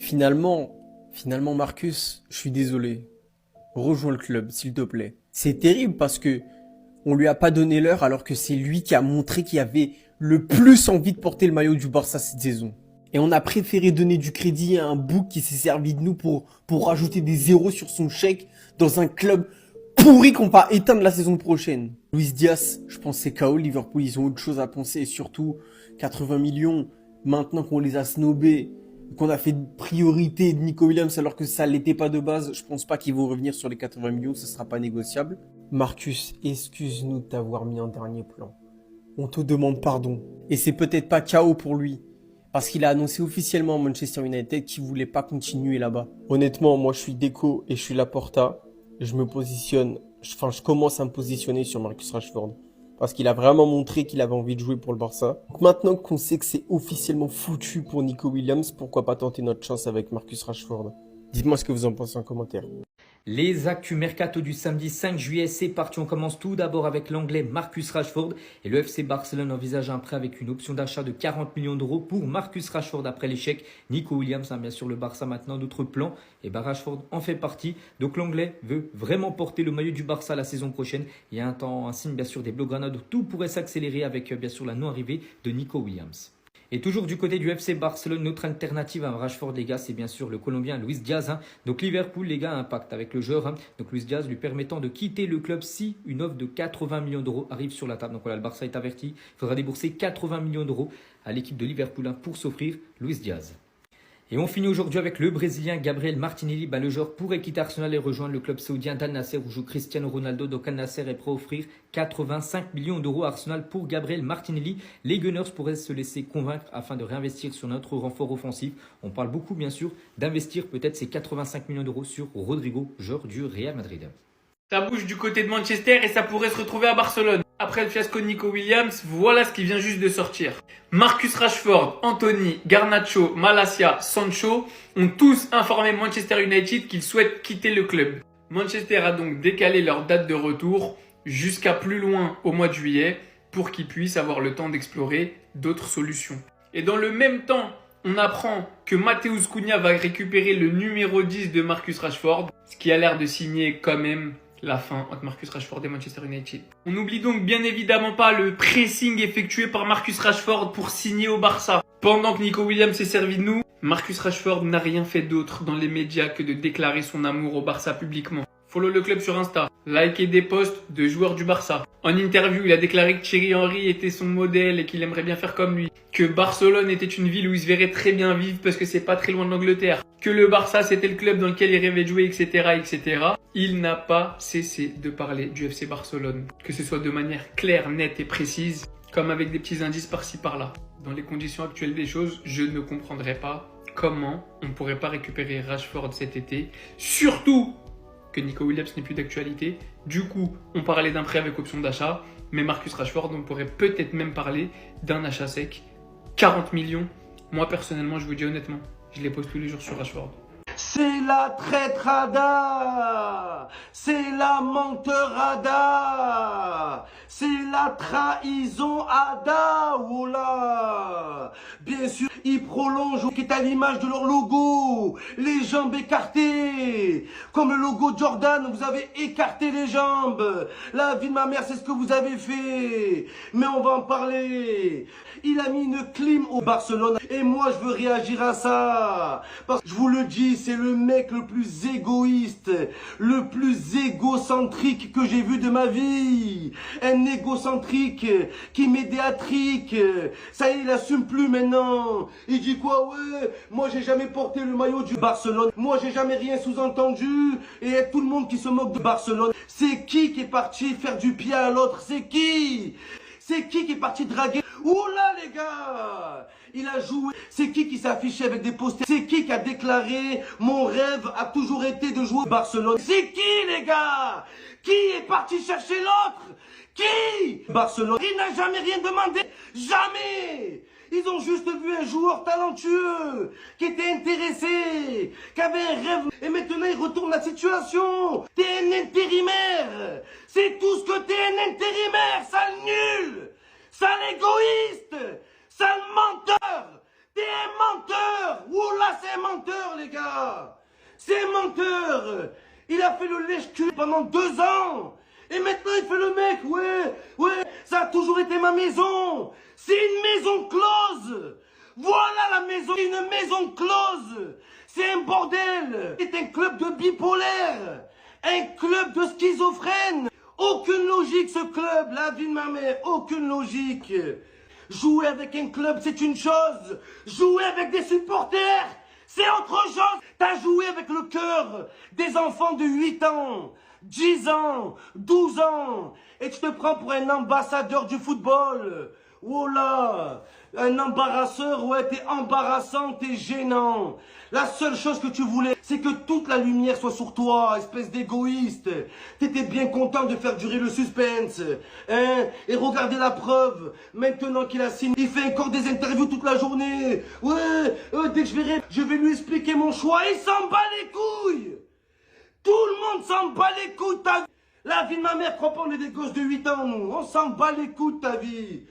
Finalement, Marcus, je suis désolé. Rejoins le club, s'il te plaît. C'est terrible parce que on lui a pas donné l'heure alors que c'est lui qui a montré qu'il avait le plus envie de porter le maillot du Barça cette saison. Et on a préféré donner du crédit à un bouc qui s'est servi de nous pour rajouter des zéros sur son chèque dans un club pourri qu'on va éteindre la saison prochaine. Luis Diaz, je pense que c'est KO. Liverpool, ils ont autre chose à penser et surtout 80 millions, maintenant qu'on les a snobés, qu'on a fait priorité de Nico Williams alors que ça l'était pas de base, je pense pas qu'ils vont revenir sur les 80 millions, ce sera pas négociable. Marcus, excuse-nous de t'avoir mis en dernier plan. On te demande pardon. Et c'est peut-être pas KO pour lui. Parce qu'il a annoncé officiellement à Manchester United qu'il voulait pas continuer là-bas. Honnêtement, moi je suis Deco et je suis Laporta. Je commence à me positionner sur Marcus Rashford. Parce qu'il a vraiment montré qu'il avait envie de jouer pour le Barça. Donc maintenant qu'on sait que c'est officiellement foutu pour Nico Williams, pourquoi pas tenter notre chance avec Marcus Rashford? Dites-moi ce que vous en pensez en commentaire. Les actus mercato du samedi 5 juillet, c'est parti. On commence tout d'abord avec l'anglais Marcus Rashford. Et le FC Barcelone envisage un prêt avec une option d'achat de 40 millions d'euros pour Marcus Rashford après l'échec. Nico Williams, bien sûr, le Barça maintenant d'autres plans. Et Rashford en fait partie. Donc l'anglais veut vraiment porter le maillot du Barça la saison prochaine. Il y a un signe bien sûr des Blaugrana. Tout pourrait s'accélérer avec bien sûr la non-arrivée de Nico Williams. Et toujours du côté du FC Barcelone, notre alternative à Rashford, les gars, c'est bien sûr le Colombien Luis Diaz. Donc Liverpool, les gars, a un pacte avec le joueur. Donc Luis Diaz lui permettant de quitter le club si une offre de 80 millions d'euros arrive sur la table. Donc voilà, le Barça est averti. Il faudra débourser 80 millions d'euros à l'équipe de Liverpool pour s'offrir Luis Diaz. Et on finit aujourd'hui avec le Brésilien Gabriel Martinelli. Le joueur pourrait quitter Arsenal et rejoindre le club saoudien d'Al Nasser où joue Cristiano Ronaldo. Donc Al Nasser est prêt à offrir 85 millions d'euros à Arsenal pour Gabriel Martinelli. Les Gunners pourraient se laisser convaincre afin de réinvestir sur notre renfort offensif. On parle beaucoup bien sûr d'investir peut-être ces 85 millions d'euros sur Rodrigo, joueur du Real Madrid. Ça bouge du côté de Manchester et ça pourrait se retrouver à Barcelone. Après le fiasco de Nico Williams, voilà ce qui vient juste de sortir. Marcus Rashford, Anthony, Garnacho, Malacia, Sancho ont tous informé Manchester United qu'ils souhaitent quitter le club. Manchester a donc décalé leur date de retour jusqu'à plus loin au mois de juillet pour qu'ils puissent avoir le temps d'explorer d'autres solutions. Et dans le même temps, on apprend que Matheus Cunha va récupérer le numéro 10 de Marcus Rashford, ce qui a l'air de signer quand même la fin entre Marcus Rashford et Manchester United. On n'oublie donc bien évidemment pas le pressing effectué par Marcus Rashford pour signer au Barça. Pendant que Nico Williams s'est servi de nous, Marcus Rashford n'a rien fait d'autre dans les médias que de déclarer son amour au Barça publiquement. Follow le club sur Insta, likez des posts de joueurs du Barça. En interview, il a déclaré que Thierry Henry était son modèle et qu'il aimerait bien faire comme lui. Que Barcelone était une ville où il se verrait très bien vivre parce que c'est pas très loin de l'Angleterre. Que le Barça c'était le club dans lequel il rêvait de jouer, etc., etc. Il n'a pas cessé de parler du FC Barcelone. Que ce soit de manière claire, nette et précise, comme avec des petits indices par-ci par-là. Dans les conditions actuelles des choses, je ne comprendrais pas comment on ne pourrait pas récupérer Rashford cet été. Surtout que Nico Williams n'est plus d'actualité. Du coup, on parlait d'un prêt avec option d'achat, mais Marcus Rashford, on pourrait peut-être même parler d'un achat sec. 40 millions. Moi, personnellement, je vous dis honnêtement, je les pose tous les jours sur Rashford. C'est la traîtrada, c'est la menteurada, c'est la trahison ada, oula. Bien sûr, ils prolongent qui est à l'image de leur logo, les jambes écartées. Comme le logo Jordan, vous avez écarté les jambes. La vie de ma mère, c'est ce que vous avez fait. Mais on va en parler. Il a mis une clim au Barcelone et moi, je veux réagir à ça. Parce que je vous le dis, c'est le mec le plus égoïste, le plus égocentrique que j'ai vu de ma vie. Un égocentrique qui médiatrique. Ça y est, il assume plus maintenant. Il dit quoi? Ouais, moi j'ai jamais porté le maillot du Barcelone. Moi j'ai jamais rien sous-entendu. Et tout le monde qui se moque de Barcelone. C'est qui est parti faire du pied à l'autre? C'est qui? C'est qui est parti draguer? Oula les gars! Il a joué. C'est qui s'affichait avec des posters? C'est qui a déclaré mon rêve a toujours été de jouer au Barcelone? C'est qui les gars? Qui est parti chercher l'autre? Qui? Barcelone. Il n'a jamais rien demandé. Jamais! Ils ont juste vu un joueur talentueux, qui était intéressé, qui avait un rêve. Et maintenant, il retourne la situation. T'es un intérimaire. C'est tout ce que t'es, un intérimaire, sale nul, sale égoïste, sale menteur. T'es un menteur. Oula, c'est un menteur, les gars. C'est un menteur. Il a fait le lèche-cul pendant 2 ans. Et maintenant, il fait le mec. Ouais, ça a toujours été ma maison. C'est une maison close. Voilà la maison. C'est une maison close. C'est un bordel. C'est un club de bipolaire. Un club de schizophrènes. Aucune logique, ce club. La vie de ma mère. Aucune logique. Jouer avec un club, c'est une chose. Jouer avec des supporters, c'est autre chose. T'as joué avec le cœur des enfants de 8 ans, 10 ans, 12 ans. Et tu te prends pour un ambassadeur du football. Oh là, un embarrasseur, ouais, t'es embarrassant, t'es gênant. La seule chose que tu voulais, c'est que toute la lumière soit sur toi, espèce d'égoïste. T'étais bien content de faire durer le suspense, hein. Et regardez la preuve, maintenant qu'il a signé, il fait encore des interviews toute la journée. Ouais, dès que je vais lui expliquer mon choix, il s'en bat les couilles. Tout le monde s'en bat les couilles de ta vie. La vie de ma mère, crois pas, on est des gosses de 8 ans, nous. On s'en bat les couilles de ta vie.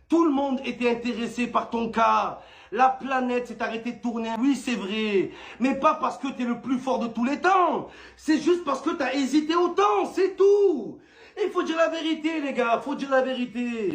Tout le monde était intéressé par ton cas. La planète s'est arrêtée de tourner. Oui, c'est vrai. Mais pas parce que t'es le plus fort de tous les temps. C'est juste parce que t'as hésité autant, c'est tout. Il faut dire la vérité, les gars. Faut dire la vérité.